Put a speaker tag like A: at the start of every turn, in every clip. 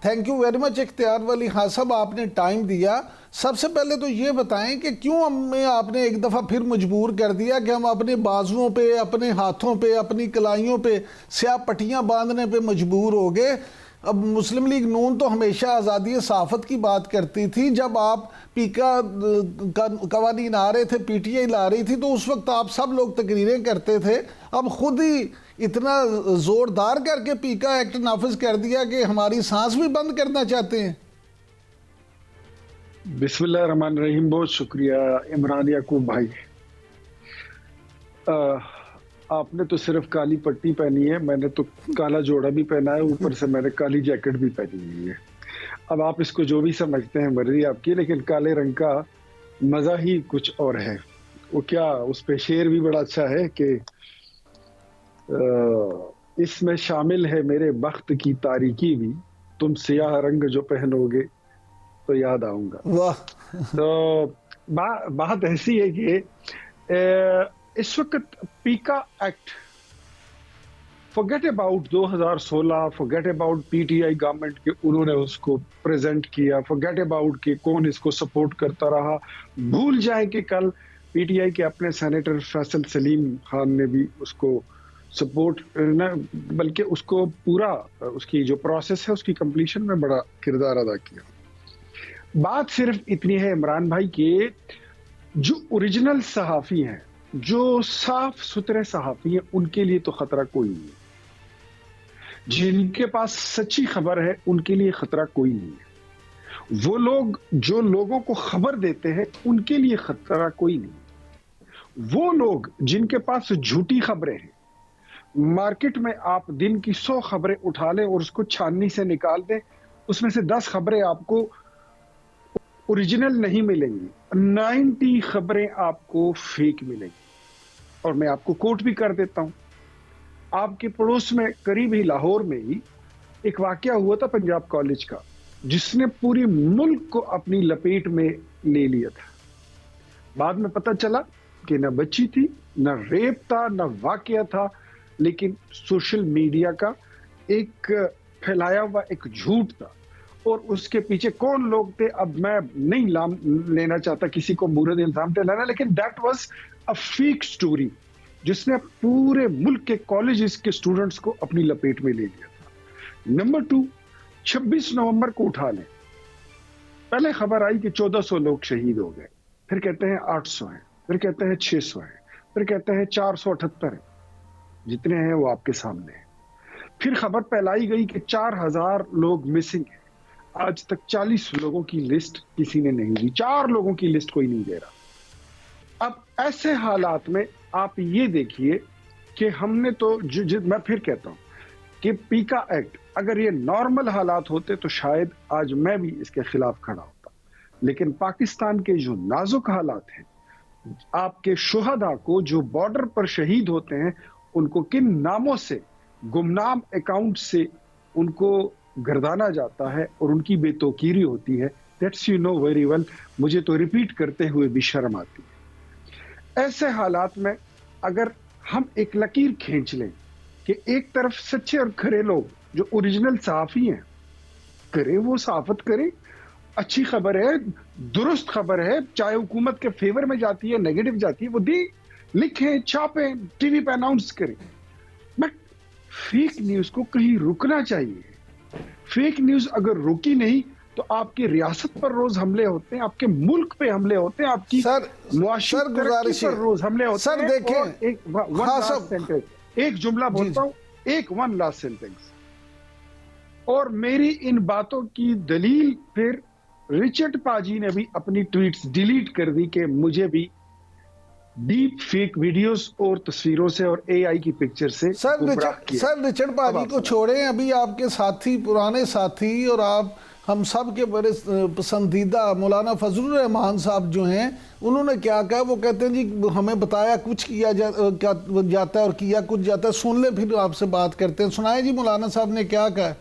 A: Thank you very much اختیار ولی خان صاحب، آپ نے ٹائم دیا. سب سے پہلے تو یہ بتائیں کہ کیوں ہمیں آپ نے ایک دفعہ پھر مجبور کر دیا کہ ہم اپنے بازوؤں پہ، اپنے ہاتھوں پہ، اپنی کلائیوں پہ سیاہ پٹیاں باندھنے پہ مجبور ہو گئے؟ اب مسلم لیگ نون تو ہمیشہ آزادی صحافت کی بات کرتی تھی. جب آپ پیکا قوانین آ رہے تھے، پی ٹی آئی لا رہی تھی، تو اس وقت آپ سب لوگ تقریریں کرتے تھے. اب خود ہی اتنا زوردار کر کے پیکا ایکٹ نافذ کر دیا کہ ہماری سانس بھی بند کرنا چاہتے ہیں.
B: بسم اللہ الرحمن الرحیم. بہت شکریہ عمران یعقوب بھائی. آپ نے تو صرف کالی پٹی پہنی ہے، میں نے تو کالا جوڑا بھی پہنا ہے، اوپر سے میں نے کالی جیکٹ بھی پہنی ہوئی ہے. اب آپ اس کو جو بھی سمجھتے ہیں مرضی آپ کی، لیکن کالے رنگ کا مزہ ہی کچھ اور ہے. وہ کیا، اس پہ شعر بھی بڑا اچھا ہے کہ اس میں شامل ہے میرے بخت کی تاریکی بھی، تم سیاہ رنگ جو پہنو گے تو یاد آؤں گا.
A: واہ.
B: تو بات ایسی ہے کہ اس وقت پیکا act, forget about 2016، forget about P T I government کہ انہوں نے اس کو پریزنٹ کیا، forget about کہ کون اس کو سپورٹ کرتا رہا. بھول جائیں کہ کل پی ٹی آئی کے اپنے سینیٹر فیصل سلیم خان نے بھی اس کو سپورٹ، بلکہ اس کو پورا اس کی جو پروسیس ہے اس کی کمپلیشن میں بڑا کردار ادا کیا. بات صرف اتنی ہے عمران بھائی کہ جو اوریجنل صحافی ہیں، جو صاف ستھرے صحافی ہیں، ان کے لیے تو خطرہ کوئی نہیں ہے. جن کے پاس سچی خبر ہے ان کے لیے خطرہ کوئی نہیں ہے. وہ لوگ جو لوگوں کو خبر دیتے ہیں ان کے لیے خطرہ کوئی نہیں ہے. وہ لوگ جن کے پاس جھوٹی خبریں ہیں، مارکیٹ میں آپ دن کی 100 خبریں اٹھا لیں اور اس کو چھاننی سے نکال دیں، اس میں سے 10 خبریں آپ کو اوریجنل نہیں ملیں گی، 90 خبریں آپ کو فیک ملیں گی. اور میں آپ کو کوٹ بھی کر دیتا ہوں. آپ کے پڑوس میں قریب ہی لاہور میں ہی ایک واقعہ ہوا تھا پنجاب کالج کا، جس نے پوری ملک کو اپنی لپیٹ میں لے لیا تھا. بعد میں پتہ چلا کہ نہ بچی تھی، نہ ریپ تھا، نہ واقعہ تھا، لیکن سوشل میڈیا کا ایک پھیلایا ہوا ایک جھوٹ تھا. اور اس کے پیچھے کون لوگ تھے اب میں نہیں لینا چاہتا کسی کو برے الزام پہ لانا، لیکن that was a fake story جس نے پورے ملک کے کالجز کے سٹوڈنٹس کو اپنی لپیٹ میں لے لیا تھا. نمبر 2، 26 نومبر کو اٹھا لیں، پہلے خبر آئی کہ 1400 لوگ شہید ہو گئے، پھر کہتے ہیں 800 ہیں، پھر کہتے ہیں 600 ہیں، پھر کہتے ہیں 478 ہیں. جتنے ہیں وہ آپ کے سامنے ہیں. پھر خبر پھیلائی گئی کہ 4000 لوگ مسنگ ہیں. آج تک 40 لوگوں کی لسٹ کسی نے نہیں دی، 4 لوگوں کی لسٹ کوئی نہیں دے رہا. اب ایسے حالات میں آپ یہ دیکھیے کہ ہم نے تو میں پھر کہتا ہوں کہ پیکا ایکٹ اگر یہ نارمل حالات ہوتے تو شاید آج میں بھی اس کے خلاف کھڑا ہوتا. لیکن پاکستان کے جو نازک حالات ہیں، آپ کے شہداء کو جو بارڈر پر شہید ہوتے ہیں، ان کو کن ناموں سے، گمنام اکاؤنٹ سے ان کو گردانا جاتا ہے اور ان کی بے توقیری ہوتی ہے. That's you know very well. مجھے تو ریپیٹ کرتے ہوئے بھی شرم آتی ہے. ایسے حالات میں اگر ہم ایک لکیر کھینچ لیں کہ ایک طرف سچے اور کھرے لوگ جو اوریجنل صحافی ہیں کریں، وہ صحافت کریں، اچھی خبر ہے، درست خبر ہے، چاہے حکومت کے فیور میں جاتی ہے، نیگیٹو جاتی ہے، وہ دیں، لکھیں، چھاپیں، ٹی وی پہ اناؤنس کریں. بٹ فیک نیوز کو کہیں رکنا چاہیے. فیک نیوز اگر رکی نہیں تو آپ کی ریاست پر روز حملے ہوتے ہیں، آپ کے ملک پہ حملے ہوتے ہیں، آپ کی معاشی ترقی پر روز حملے ہوتے ہیں.
A: سر دیکھیں،
B: ایک جملہ بولتا ہوں، ایک ون لاسٹ سینٹنس، اور میری ان باتوں کی دلیل پھر رچرڈ پاجی نے بھی اپنی ٹویٹس ڈیلیٹ کر دی کہ مجھے بھی ڈیپ فیک ویڈیوز اور تصویروں سے اور اے آئی کی پکچر سے گمراہ کیا.
A: سر رچرڈ پاجی کو چھوڑیں، ابھی آپ کے ساتھی، پرانے ساتھی اور آپ ہم سب کے بڑے پسندیدہ مولانا فضل الرحمان صاحب جو ہیں، انہوں نے کیا کہا؟ وہ کہتے ہیں جی ہمیں بتایا کچھ کیا جاتا ہے اور کیا کچھ جاتا ہے. سن لیں پھر آپ سے بات کرتے ہیں. سنائیں جی مولانا صاحب نے کیا کہا.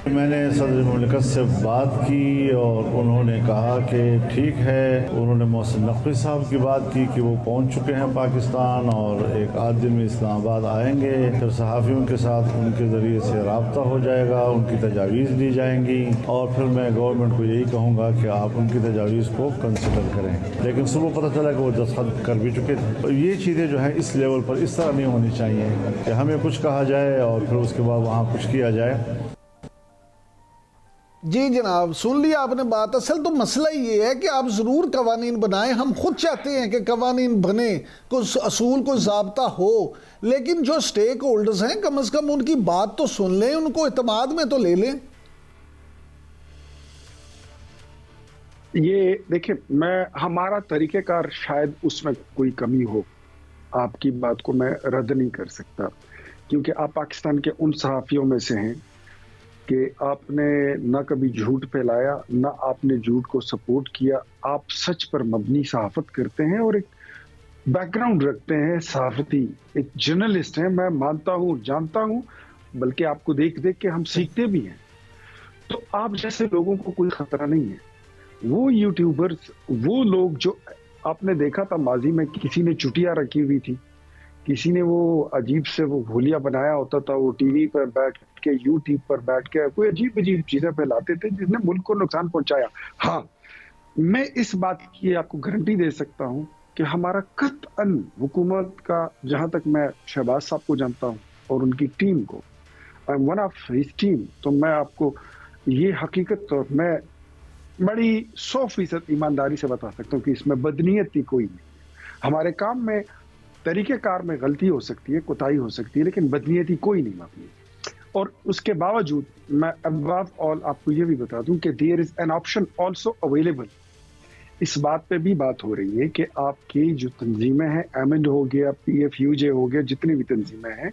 C: میں نے صدر مملکت سے بات کی اور انہوں نے کہا کہ ٹھیک ہے. انہوں نے محسن نقوی صاحب کی بات کی کہ وہ پہنچ چکے ہیں پاکستان اور ایک آدھ دن میں اسلام آباد آئیں گے. پھر صحافیوں کے ساتھ ان کے ذریعے سے رابطہ ہو جائے گا, ان کی تجاویز لی جائیں گی اور پھر میں گورنمنٹ کو یہی کہوں گا کہ آپ ان کی تجاویز کو کنسیڈر کریں. لیکن صبح پتہ چلا کہ وہ دستخط کر بھی چکے تھے. یہ چیزیں جو ہیں اس لیول پر اس طرح نہیں ہونی چاہیے کہ ہمیں کچھ کہا جائے اور پھر اس کے بعد وہاں کچھ کیا جائے.
A: جی جناب, سن لیا آپ نے بات. اصل تو مسئلہ یہ ہے کہ آپ ضرور قوانین بنائیں, ہم خود چاہتے ہیں کہ قوانین بنے, کوئی اصول کوئی ضابطہ ہو, لیکن جو سٹیک ہولڈرز ہیں کم از کم ان کی بات تو سن لیں, ان کو اعتماد میں تو لے لیں.
B: یہ دیکھیں, ہمارا طریقہ کار شاید اس میں کوئی کمی ہو, آپ کی بات کو میں رد نہیں کر سکتا, کیونکہ آپ پاکستان کے ان صحافیوں میں سے ہیں کہ آپ نے نہ کبھی جھوٹ پھیلایا, نہ آپ نے جھوٹ کو سپورٹ کیا. آپ سچ پر مبنی صحافت کرتے ہیں اور ایک بیک گراؤنڈ رکھتے ہیں صحافتی, ایک جرنلسٹ ہیں. میں مانتا ہوں, جانتا ہوں, بلکہ آپ کو دیکھ دیکھ کے ہم سیکھتے بھی ہیں. تو آپ جیسے لوگوں کو کوئی خطرہ نہیں ہے. وہ یوٹیوبرز, وہ لوگ جو آپ نے دیکھا تھا ماضی میں, کسی نے چٹیاں رکھی ہوئی تھی, کسی نے وہ عجیب سے وہ بھولیا بنایا ہوتا تھا, وہ ٹی وی پر بیٹھ کے, یوٹیوب پر بیٹھ کے کوئی عجیب عجیب چیزیں پھیلاتے تھے جس نے ملک کو نقصان پہنچایا. ہاں, میں اس بات کی آپ کو گارنٹی دے سکتا ہوں کہ ہمارا قطعاً حکومت کا, جہاں تک میں شہباز صاحب کو جانتا ہوں اور ان کی ٹیم کو, I am one of his team, تو میں آپ کو یہ حقیقت اور میں بڑی 100% ایمانداری سے بتا سکتا ہوں کہ اس میں بدنیتی کوئی نہیں. ہمارے کام میں طریقہ کار میں غلطی ہو سکتی ہے, کوتاہی ہو سکتی ہے, لیکن بدنیتی کوئی نہیں مانگی. اور اس کے باوجود میں above all آپ کو یہ بھی بتا دوں کہ there is an option also available. اس بات پہ بھی بات ہو رہی ہے کہ آپ کی جو تنظیمیں ہیں, ایمنڈ ہو گیا, PFUJ ہو گیا, جتنی بھی تنظیمیں ہیں,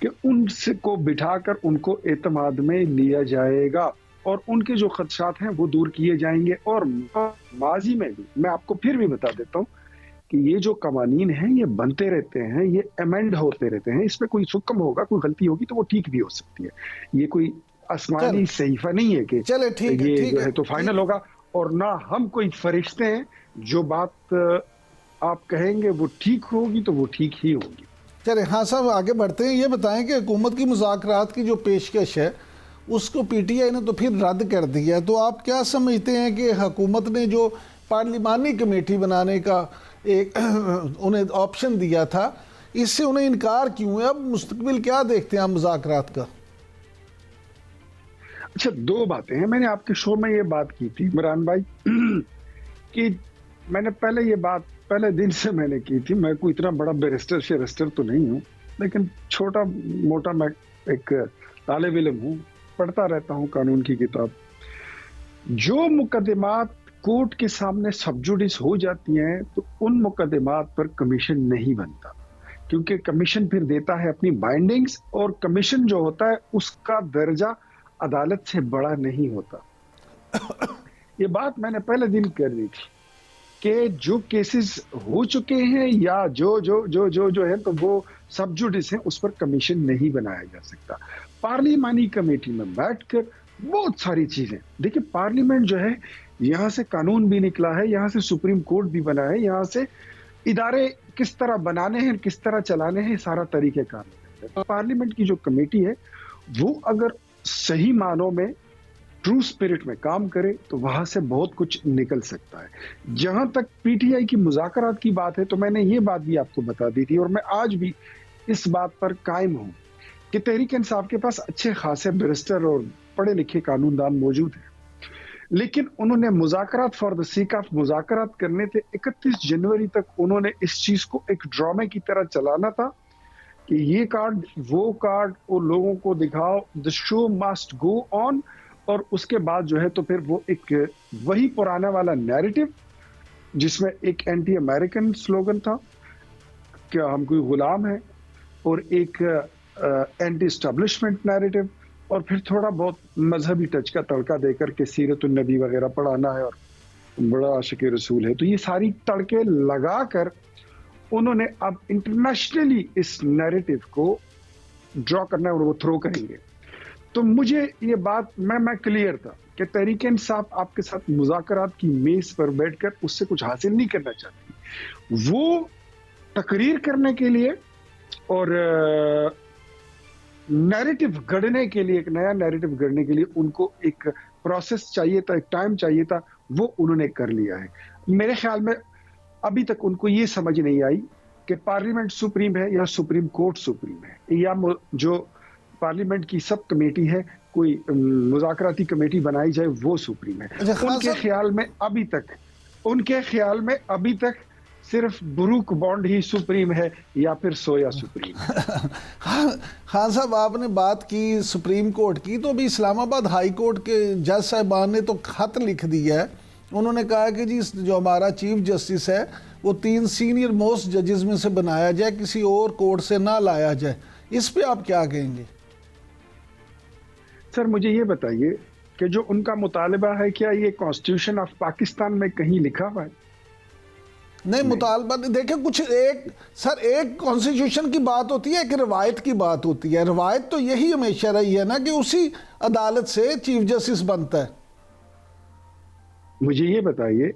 B: کہ ان سے کو بٹھا کر ان کو اعتماد میں لیا جائے گا اور ان کے جو خدشات ہیں وہ دور کیے جائیں گے. اور ماضی میں بھی میں آپ کو پھر بھی بتا دیتا ہوں کہ یہ جو قوانین ہیں یہ بنتے رہتے ہیں, یہ ایمنڈ ہوتے رہتے ہیں. اس میں کوئی حکم ہوگا, کوئی غلطی ہوگی تو وہ ٹھیک بھی ہو سکتی ہے. یہ کوئی آسمانی صحیفہ نہیں ہے کہ یہ جو ہے تو فائنل ہوگا. اور نہ ہم کوئی فرشتے ہیں, جو بات آپ کہیں گے وہ ٹھیک ہوگی تو وہ ٹھیک ہی ہوگی.
A: چلے ہاں صاحب, آگے بڑھتے ہیں. یہ بتائیں کہ حکومت کی مذاکرات کی جو پیشکش ہے اس کو پی ٹی آئی نے تو پھر رد کر دیا, تو آپ کیا سمجھتے ہیں کہ حکومت نے جو پارلیمانی کمیٹی بنانے کا ایک انہیں آپشن دیا تھا, اس سے انہیں انکار کیوں ہے؟ اب مستقبل کیا دیکھتے ہیں آپ مذاکرات کا؟
B: اچھا, دو باتیں ہیں. میں نے آپ کے شو میں یہ بات کی تھی عمران بھائی کہ میں نے پہلے یہ بات پہلے دن سے میں نے کی تھی. میں کوئی اتنا بڑا بیرسٹر شیرسٹر تو نہیں ہوں, لیکن چھوٹا موٹا میں ایک طالب علم ہوں, پڑھتا رہتا ہوں قانون کی کتاب. جو مقدمات کورٹ کے سامنے سب جوڈیس ہو جاتی ہیں تو ان مقدمات پر کمیشن نہیں بنتا, کیونکہ کمیشن پھر دیتا ہے اپنی بائنڈنگز, اور کمیشن جو ہوتا ہے اس کا درجہ عدالت سے بڑا نہیں ہوتا. یہ بات میں نے پہلے دن کر دی تھی کہ جو کیسز ہو چکے ہیں یا جو ہے تو وہ سب جوڈیس ہیں, اس پر کمیشن نہیں بنایا جا سکتا. پارلیمانی کمیٹی میں بیٹھ کر بہت ساری چیزیں دیکھیں, پارلیمنٹ جو ہے یہاں سے قانون بھی نکلا ہے, یہاں سے سپریم کورٹ بھی بنا ہے, یہاں سے ادارے کس طرح بنانے ہیں, کس طرح چلانے ہیں, سارا طریقہ کار. پارلیمنٹ کی جو کمیٹی ہے وہ اگر صحیح معنوں میں ٹرو اسپرٹ میں کام کرے تو وہاں سے بہت کچھ نکل سکتا ہے. جہاں تک پی ٹی آئی کی مذاکرات کی بات ہے تو میں نے یہ بات بھی آپ کو بتا دی تھی, اور میں آج بھی اس بات پر قائم ہوں کہ تحریک انصاف کے پاس اچھے خاصے بیرسٹر اور پڑھے لکھے قانون دان موجود ہیں, لیکن انہوں نے مذاکرات فار دا سیک آف مذاکرات کرنے تھے. 31 جنوری تک انہوں نے اس چیز کو ایک ڈرامے کی طرح چلانا تھا کہ یہ کارڈ وہ کارڈ اور لوگوں کو دکھاؤ, the show must go on, اور اس کے بعد جو ہے تو پھر وہ ایک وہی پرانا والا نیریٹو جس میں ایک اینٹی امریکن سلوگن تھا کہ ہم کوئی غلام ہیں, اور ایک اینٹی اسٹیبلشمنٹ نیریٹو, اور پھر تھوڑا بہت مذہبی ٹچ کا تڑکا دے کر کے سیرت النبی وغیرہ پڑھانا ہے اور بڑا عاشق رسول ہے. تو یہ ساری تڑکے لگا کر انہوں نے اب انٹرنیشنلی اس نیریٹو کو ڈرا کرنا ہے اور وہ تھرو کریں گے. تو مجھے یہ بات میں کلیئر تھا کہ تحریک انصاف آپ کے ساتھ مذاکرات کی میز پر بیٹھ کر اس سے کچھ حاصل نہیں کرنا چاہتی. وہ تقریر کرنے کے لیے اور نیریٹو گڑھنے کے لیے, ایک نیا نیریٹو گڑھنے کے لیے ان کو ایک پروسیس چاہیے تھا, ایک ٹائم چاہیے تھا, وہ انہوں نے کر لیا ہے. میرے خیال میں ابھی تک ان کو یہ سمجھ نہیں آئی کہ پارلیمنٹ سپریم ہے یا سپریم کورٹ سپریم ہے, یا جو پارلیمنٹ کی سب کمیٹی ہے, کوئی مذاکراتی کمیٹی بنائی جائے, وہ سپریم ہے. ان کے خیال میں ابھی تک صرف بروک بانڈ ہی سپریم ہے یا پھر سویا سپریم.
A: خان صاحب, آپ نے بات کی سپریم کورٹ کی, تو ابھی اسلام آباد ہائی کورٹ کے جج صاحبان نے تو خط لکھ دیا ہے. انہوں نے کہا کہ جی جو ہمارا چیف جسٹس ہے وہ 3 سینئر موسٹ ججز میں سے بنایا جائے, کسی اور کورٹ سے نہ لایا جائے. اس پہ آپ کیا کہیں گے؟
B: سر مجھے یہ بتائیے کہ جو ان کا مطالبہ ہے, کیا یہ کانسٹیٹیوشن آف پاکستان میں کہیں لکھا ہوا ہے؟
A: نہیں, مطالبہ دیکھیں کچھ ایک کانسٹیٹیوشن کی بات ہوتی ہے, ایک روایت کی بات ہوتی ہے. روایت تو یہی ہمیشہ رہی ہے نا کہ اسی عدالت سے چیف جسٹس بنتا ہے.
B: مجھے یہ بتائیے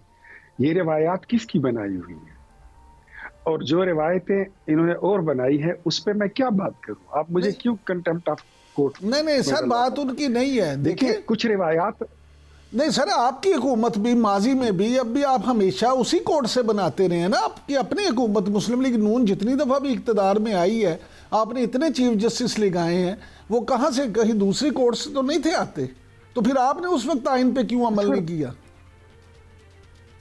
B: یہ روایات کس کی بنائی ہوئی ہیں, اور جو روایتیں انہوں نے اور بنائی ہے اس پہ میں کیا بات کروں؟ آپ مجھے کیوں کنٹمپٹ آف کورٹ؟
A: نہیں سر, بات ان کی نہیں ہے.
B: دیکھیں کچھ روایات,
A: نہیں سر, آپ کی حکومت بھی ماضی میں بھی, اب بھی آپ ہمیشہ اسی کورٹ سے بناتے رہے ہیں نا. آپ کی اپنی حکومت مسلم لیگ نون جتنی دفعہ بھی اقتدار میں آئی ہے, آپ نے اتنے چیف جسٹس لگائے ہیں, وہ کہاں سے, کہیں دوسری کورٹ سے تو نہیں تھے آتے. تو پھر آپ نے اس وقت آئین پہ کیوں عمل نہیں کیا؟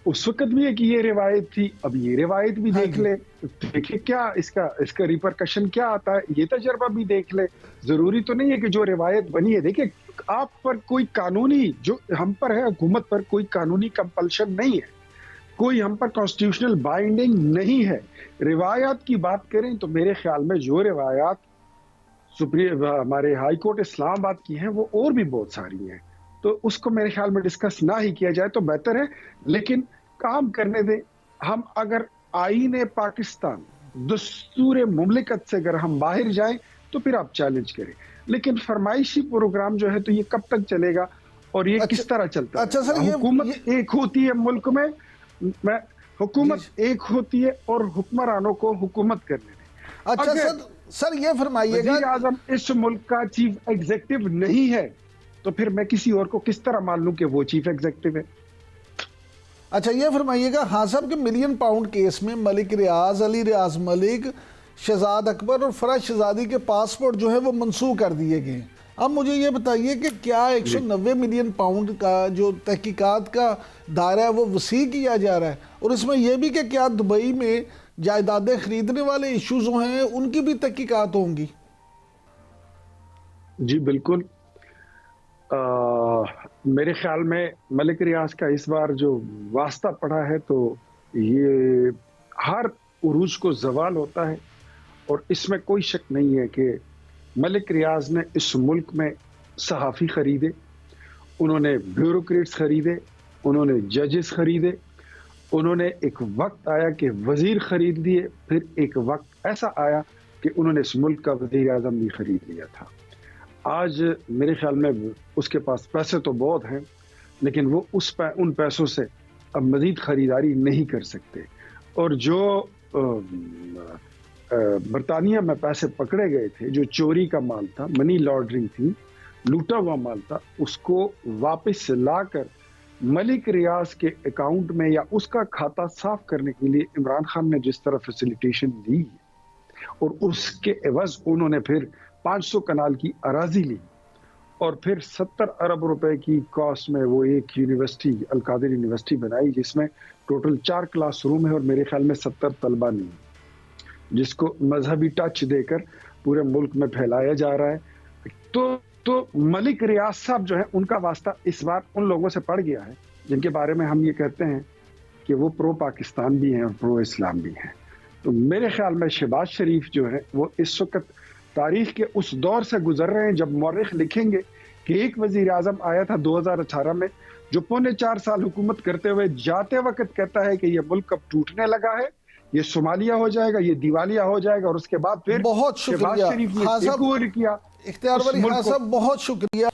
B: اس وقت بھی ایک یہ روایت تھی, اب یہ روایت بھی دیکھ لے, دیکھیں کیا اس کا ریپرکشن کیا آتا ہے, یہ تجربہ بھی دیکھ لے. ضروری تو نہیں ہے کہ جو روایت بنی ہے, دیکھیں آپ پر کوئی قانونی, جو ہم پر ہے حکومت پر کوئی قانونی کمپلشن نہیں ہے, کوئی ہم پر کانسٹیٹیوشنل بائنڈنگ نہیں ہے. روایات کی بات کریں تو میرے خیال میں جو روایات ہمارے ہائی کورٹ اسلام آباد کی ہیں وہ اور بھی بہت ساری ہیں, تو اس کو میرے خیال میں ڈسکس نہ ہی کیا جائے تو بہتر ہے. لیکن کام کرنے دیں. ہم اگر آئین پاکستان, دستور مملکت سے اگر ہم باہر جائیں تو پھر آپ چیلنج کریں, لیکن فرمائشی پروگرام جو ہے تو یہ کب تک چلے گا اور یہ کس طرح چلتا ہے؟
A: اچھا سر,
B: حکومت ایک ہوتی ہے ملک میں, حکومت ایک ہوتی ہے اور حکمرانوں کو حکومت کرنے دیں.
A: اچھا سر یہ فرمائیے گا,
B: وزیر اعظم اس ملک کا چیف ایگزیکٹو نہیں ہے تو پھر میں کسی اور کو کس طرح مان لوں کہ وہ چیف ایگزیکٹو ہے؟
A: اچھا یہ فرمائیے گا خان صاحب کہ ملین پاؤنڈ کیس میں ملک ریاض, علی ریاض ملک, شہزاد اکبر اور فرح شہزادی کے پاسپورٹ جو ہے وہ منسوخ کر دیے گئے. اب مجھے یہ بتائیے کہ کیا 190 ملین پاؤنڈ کا جو تحقیقات کا دائرہ ہے وہ وسیع کیا جا رہا ہے, اور اس میں یہ بھی کہ کیا دبئی میں جائیدادیں خریدنے والے ایشوز ہیں ان کی بھی تحقیقات ہوں گی؟
B: جی بالکل. میرے خیال میں ملک ریاض کا اس بار جو واسطہ پڑا ہے تو یہ ہر عروج کو زوال ہوتا ہے, اور اس میں کوئی شک نہیں ہے کہ ملک ریاض نے اس ملک میں صحافی خریدے, انہوں نے بیوروکریٹس خریدے, انہوں نے ججز خریدے, انہوں نے ایک وقت آیا کہ وزیر خرید لیے, پھر ایک وقت ایسا آیا کہ انہوں نے اس ملک کا وزیر اعظم بھی خرید لیا تھا. آج میرے خیال میں اس کے پاس پیسے تو بہت ہیں, لیکن وہ ان پیسوں سے اب مزید خریداری نہیں کر سکتے. اور جو برطانیہ میں پیسے پکڑے گئے تھے, جو چوری کا مال تھا, منی لانڈرنگ تھی, لوٹا ہوا مال تھا, اس کو واپس لا کر ملک ریاض کے اکاؤنٹ میں یا اس کا کھاتا صاف کرنے کے لیے عمران خان نے جس طرح فیسیلیٹیشن دی, اور اس کے عوض انہوں نے پھر 500 کنال کی اراضی لی, اور پھر 70 ارب روپے کی کاسٹ میں وہ ایک یونیورسٹی, القادر یونیورسٹی بنائی, جس میں ٹوٹل 4 کلاس روم ہے اور میرے خیال میں 70 طلبہ نہیں, جس کو مذہبی ٹچ دے کر پورے ملک میں پھیلایا جا رہا ہے. تو ملک ریاض صاحب جو ہے ان کا واسطہ اس بار ان لوگوں سے پڑ گیا ہے جن کے بارے میں ہم یہ کہتے ہیں کہ وہ پرو پاکستان بھی ہیں اور پرو اسلام بھی ہیں. تو میرے خیال میں شہباز شریف جو ہے وہ اس وقت تاریخ کے اس دور سے گزر رہے ہیں جب مورخ لکھیں گے کہ ایک وزیر اعظم آیا تھا 2018 میں جو 4.25 سال حکومت کرتے ہوئے جاتے وقت کہتا ہے کہ یہ ملک اب ٹوٹنے لگا ہے, یہ صومالیہ ہو جائے گا، یہ دیوالیہ ہو جائے گا، اور اس کے بعد پھر
A: بہت
B: شہباز
A: شکریہ
B: شریف نے
A: خان
B: ٹیک
A: صاحب،
B: اوور کیا
A: اختیار
B: اس
A: ولی
B: ملک
A: خان
B: کو۔
A: صاحب بہت شکریہ۔